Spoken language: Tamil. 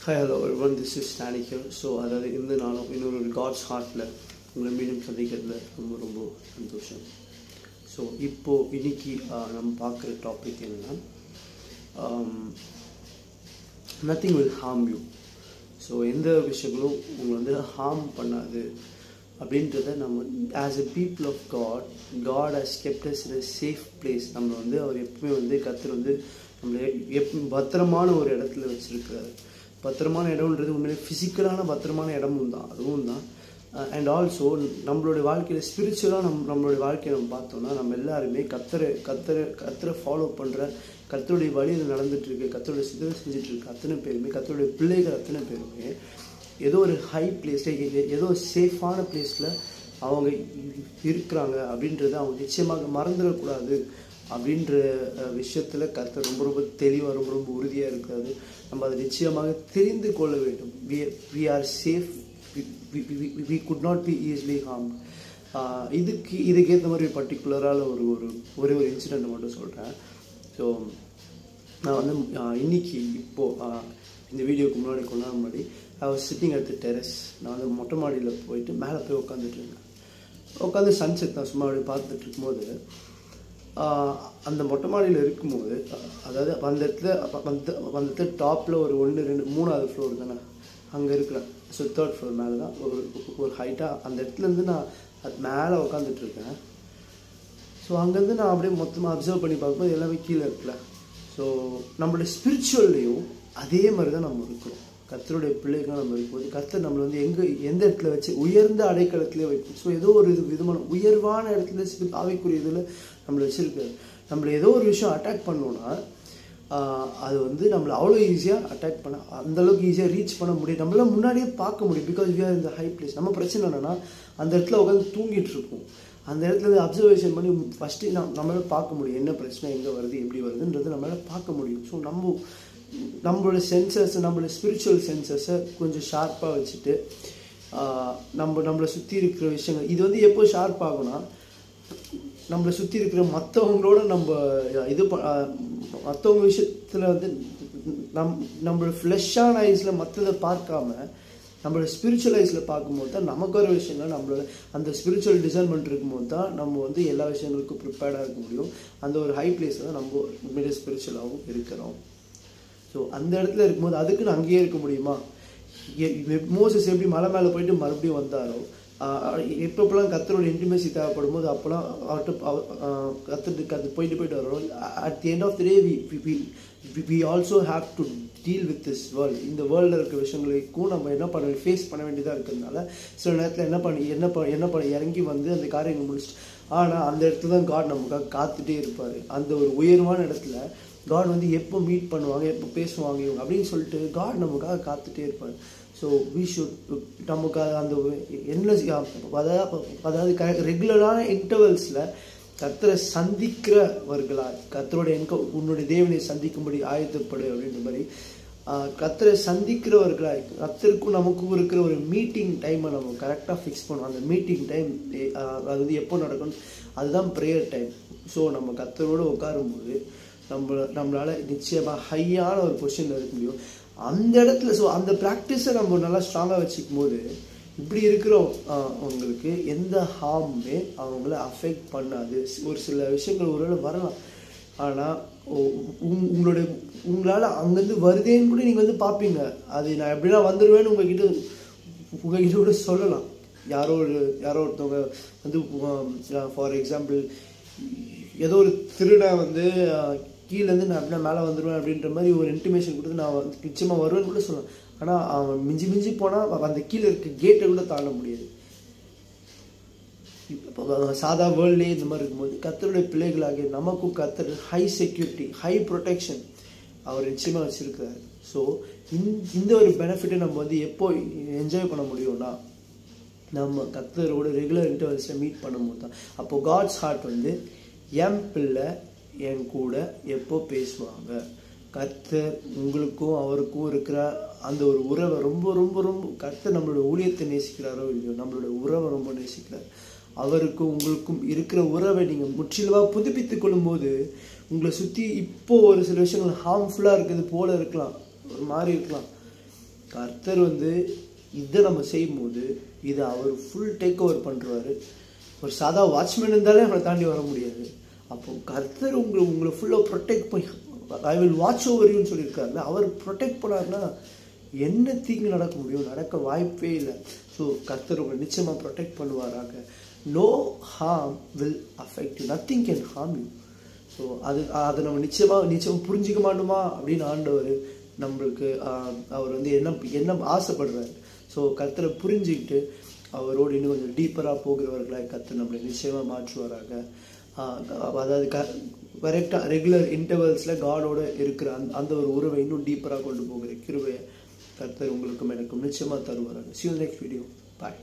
Hi, hello everyone. This is Stanley here. So, அதாவது இந்த நாளும் இன்னொரு காட்ஸ் ஹார்ட்டில் உங்களை மீண்டும் சந்திக்கிறதுல ரொம்ப ரொம்ப சந்தோஷம். ஸோ இன்னைக்கு நம்ம பார்க்குற டாபிக் என்னென்னா nothing will harm you. So எந்த விஷயங்களும் உங்களை வந்து ஹார்ம் பண்ணாது அப்படின்றத நம்ம as a people of God has kept us in a safe place. நம்ம வந்து அவர் எப்பவுமே வந்து கர்த்தர் வந்து நம்மளை பத்திரமான ஒரு இடத்துல வச்சுருக்கிறாரு. பத்திரமான இடம்ன்றது உண்மையிலே ஃபிசிக்கலான பத்திரமான இடமும் தான், அதுவும் தான். அண்ட் ஆல்சோ நம்மளுடைய வாழ்க்கையில் ஸ்பிரிச்சுவலாக நம்மளுடைய வாழ்க்கையை நம்ம பார்த்தோம்னா நம்ம எல்லாருமே கர்த்தரை ஃபாலோ பண்ணுற, கர்த்தருடைய வழியில் நடந்துகிட்ருக்கு, கர்த்தருடைய சித்தரை செஞ்சிட்ருக்கு அத்தனை பேருமே, கர்த்தருடைய பிள்ளைகள் அத்தனை பேருமே ஏதோ ஒரு ஹை பிளேஸில், ஏதோ சேஃபான பிளேஸில் அவங்க இருக்கிறாங்க அப்படின்றத அவங்க நிச்சயமாக மறந்துடக்கூடாது அப்படின்ற விஷயத்தில் கர்த்தர் ரொம்ப ரொம்ப தெளிவாக ரொம்ப ரொம்ப உறுதியாக இருக்காது. நம்ம அதை நிச்சயமாக தெரிந்து கொள்ள வேண்டும். we are safe, we could not be easily harmed. இதுக்கேற்ற மாதிரி பர்டிகுலரான ஒரு இன்சிடெண்ட் மட்டும் சொல்கிறேன். ஸோ நான் வந்து இன்னைக்கு இந்த வீடியோக்கு முன்னாடி I was sitting at the terrace. நான் வந்து மொட்டை மாடியில் போயிட்டு மேலே போய் உட்காந்துட்டு இருந்தேன். உட்காந்து சன்செட் தான் சும்மா அப்படி பார்த்துட்டு இருக்கும்போது அந்த மொட்டை மாடியில் இருக்கும்போது, அதாவது அந்த இடத்துல டாப்பில் ஒரு 1 2 3வது ஃப்ளோர் தானே அங்கே இருக்கிறேன். ஸோ 3rd ஃப்ளோர் மேலே தான் ஒரு ஹைட்டாக அந்த இடத்துலேருந்து நான் அது மேலே உட்காந்துட்ருக்கேன். ஸோ அங்கேருந்து நான் அப்படியே மொத்தமாக அப்சர்வ் பண்ணி பார்க்கும்போது எல்லாமே கீழே இருக்குல்ல. ஸோ நம்மளுடைய ஸ்பிரிச்சுவல்லையும் அதே மாதிரி தான் நம்ம இருக்கிறோம். கர்த்தருடைய பிள்ளைகள் நம்ம இருக்கும்போது கர்த்தர் நம்மளை வந்து எந்த இடத்துல வச்சு உயர்ந்த அடைக்கலத்திலே வைக்கும். ஸோ ஏதோ ஒரு விதமான உயர்வான இடத்துல ஆவிக்குரிய இதில் நம்மளை வச்சுருக்காரு. நம்மளை ஏதோ ஒரு விஷயம் அட்டாக் பண்ணோன்னா அது வந்து நம்மளை அவ்வளோ ஈஸியாக அட்டாக் பண்ண, அந்தளவுக்கு ஈஸியாக ரீச் பண்ண முடியும், நம்மளால முன்னாடியே பார்க்க முடியும். பிகாஸ் வி ஆர் இந்த ஹை பிளேஸ். நம்ம பிரச்சனை என்னென்னா அந்த இடத்துல உட்காந்து தூங்கிட்டு இருக்கோம். அந்த இடத்துல அப்சர்வேஷன் பண்ணி ஃபஸ்ட்டு நம்மளால பார்க்க முடியும் என்ன பிரச்சனை, எங்கே வருது, எப்படி வருதுன்றது நம்மளால பார்க்க முடியும். ஸோ நம்மளோட சென்சர்ஸ், நம்மளோட ஸ்பிரிச்சுவல் சென்சர்ஸை கொஞ்சம் ஷார்ப்பாக வச்சுட்டு நம்மளை சுற்றி இருக்கிற விஷயங்கள் இது வந்து எப்போ ஷார்ப் ஆகும்னா நம்மளை சுற்றி இருக்கிற மற்றவங்களோட நம்ம மற்றவங்க விஷயத்தில் வந்து நம்மளோட ஃப்ளெஷ்ஷான ஐஸில் மற்றதை பார்க்காம நம்மளோட ஸ்பிரிச்சுவல் ஐஸில் பார்க்கும்போது தான் நமக்கு ஒரு விஷயங்கள் நம்மளோட அந்த ஸ்பிரிச்சுவல் டிசைன்மெண்ட் இருக்கும்போது தான் நம்ம வந்து எல்லா விஷயங்களுக்கும் ப்ரிப்பேர்டாக இருக்க முடியும். அந்த ஒரு ஹை பிளேஸில் தான் நம்ம உண்மையிலே ஸ்பிரிச்சுவலாகவும் இருக்கிறோம். ஸோ அந்த இடத்துல இருக்கும்போது அதுக்குன்னு அங்கேயே இருக்க முடியுமா? மோசஸ் எப்படி மலை மேலே போயிட்டு மறுபடியும் வந்தாரோ, எப்பப்பெல்லாம் கர்த்தரோட இன்டிமேசி தேவைப்படும் போது அப்போல்லாம் கர்த்தருக்கு போயிட்டு வரோம். At the end of the day we also have to deal with this world. இந்த வேர்ல்டில் இருக்க விஷயங்களுக்கும் நம்ம ஃபேஸ் பண்ண வேண்டியதாக இருக்கிறதுனால சில நேரத்தில் என்ன பண்ண இறங்கி வந்து அந்த காரியங்கள் முடிச்சுட்டு, ஆனால் அந்த இடத்துல தான் காட் நமக்காக காத்துட்டே இருப்பார். அந்த ஒரு உயர்வான இடத்துல காட் வந்து எப்போ மீட் பண்ணுவாங்க, எப்போ பேசுவாங்க இவங்க அப்படின்னு சொல்லிட்டு காட் நமக்காக காத்துட்டே இருப்பார். ஸோ வி ஷுட் நமக்காக அந்த அதாவது ரெகுலரான இன்டர்வல்ஸில் கர்த்தரை சந்திக்கிறவர்களாக உன்னுடைய தேவனை சந்திக்கும்படி ஆயத்தப்படு அப்படின்ற மாதிரி கர்த்தரை சந்திக்கிறவர்களாக கர்த்தருக்கும் நமக்கும் இருக்கிற ஒரு மீட்டிங் டைமை நம்ம கரெக்டாக ஃபிக்ஸ் பண்ணுவோம். அந்த மீட்டிங் டைம் அது வந்து எப்போ நடக்கணும், அதுதான் ப்ரேயர் டைம். ஸோ நம்ம கர்த்தரோடு உட்காரும்போது நம்மளால் நிச்சயமாக ஹையான ஒரு பொசிஷனில் இருக்க முடியும் அந்த இடத்துல. ஸோ அந்த ப்ராக்டிஸை நம்ம நல்லா ஸ்ட்ராங்காக வச்சுக்கும் போது இப்படி இருக்கிறோம் அவங்களுக்கு எந்த ஹார்முமே அவங்கள அஃபெக்ட் பண்ணாது. ஒரு சில விஷயங்கள் ஒருவேளை வரலாம், ஆனால் உங்களால் அங்கேருந்து வருதேன்னு கூட நீங்கள் வந்து பார்ப்பீங்க. அது நான் எப்படின்னா வந்துடுவேன்னு உங்ககிட்ட கூட சொல்லலாம். யாரோ ஒருத்தவங்க வந்து ஃபார் எக்ஸாம்பிள் ஏதோ ஒரு திருடை வந்து கீழேருந்து நான் அப்படின்னா மேலே வந்துடுவேன் அப்படின்ற மாதிரி ஒரு இன்டிமேஷன் கொடுத்து நான் வந்து நிச்சயமாக வருவேன்னு கூட சொல்லலாம். ஆனால் அவன் மிஞ்சி போனால் அந்த கீழே இருக்க கேட்டை கூட தாண்ட முடியாது. இப்போ சாதா வேர்ல்ட்லேயே இந்த மாதிரி இருக்கும்போது கர்த்தருடைய பிள்ளைகளாகிய நமக்கும் கர்த்தர் ஹை செக்யூரிட்டி, ஹை ப்ரொடெக்ஷன் அவர் நிச்சயமாக வச்சுருக்கிறாரு. ஸோ இந்த ஒரு பெனிஃபிட்டை நம்ம வந்து எப்போ என்ஜாய் பண்ண முடியும்னா நம்ம கர்த்தரோட ரெகுலர் இன்டர்வல்ஸில் மீட் பண்ணும்போது தான். அப்போது காட்ஸ் ஹார்ட் வந்து என் பிள்ளை என் கூட எப்போ பேசுவாங்க. கர்த்தர் உங்களுக்கும் அவருக்கும் இருக்கிற அந்த ஒரு உறவை ரொம்ப ரொம்ப ரொம்ப கர்த்தர் நம்மளோட ஊழியத்தை நேசிக்கிறாரோ இல்லையோ, நம்மளோட உறவை ரொம்ப நேசிக்கிறார். அவருக்கும் உங்களுக்கும் இருக்கிற உறவை நீங்கள் முற்றிலுமாக புதுப்பித்து கொள்ளும்போது உங்களை சுற்றி இப்போது ஒரு சில விஷயங்கள் ஹார்ம்ஃபுல்லாக இருக்குது போல இருக்கலாம், ஒரு மாதிரி இருக்கலாம். கர்த்தர் வந்து இதை நம்ம செய்யும்போது இதை அவர் ஃபுல் டேக் ஓவர் பண்ணுறாரு. ஒரு சாதா வாட்ச்மேன் இருந்தாலே அவனை தாண்டி வர முடியாது. அப்போ கர்த்தர் உங்களை ஃபுல்லாக ப்ரொடெக்ட் பண்ணி ஐ வில் வாட்ச் ஓவர் யூன்னு சொல்லியிருக்காருல்ல, அவர் ப்ரொடெக்ட் பண்ணார்னா என்ன தீங்கு நடக்க முடியும்? நடக்க வாய்ப்பே இல்லை. ஸோ கர்த்தர் உங்களை நிச்சயமாக ப்ரொடெக்ட் பண்ணுவாராங்க. No harm will affect you, nothing can harm you. So அதை நம்ம நிச்சயம் புரிஞ்சிக்க மாட்டோமா அப்படின்னு ஆண்டவர் நம்மளுக்கு அவர் வந்து என்ன ஆசைப்படுறாரு. ஸோ கர்த்தரை புரிஞ்சுக்கிட்டு அவரோடு இன்னும் கொஞ்சம் டீப்பராக போகிறவர்களாக கர்த்தர் நம்மளை நிச்சயமாக மாற்றுவாராங்க. அதாவது கரெக்டாக ரெகுலர் இன்டர்வல்ஸில் காடோட இருக்கிற அந்த ஒரு உறவை இன்னும் டீப்பராக கொண்டு போகிற கிருபையை கர்த்தர் உங்களுக்கும் எனக்கும் நிச்சயமாக தருவாராங்க. See you next video. Bye.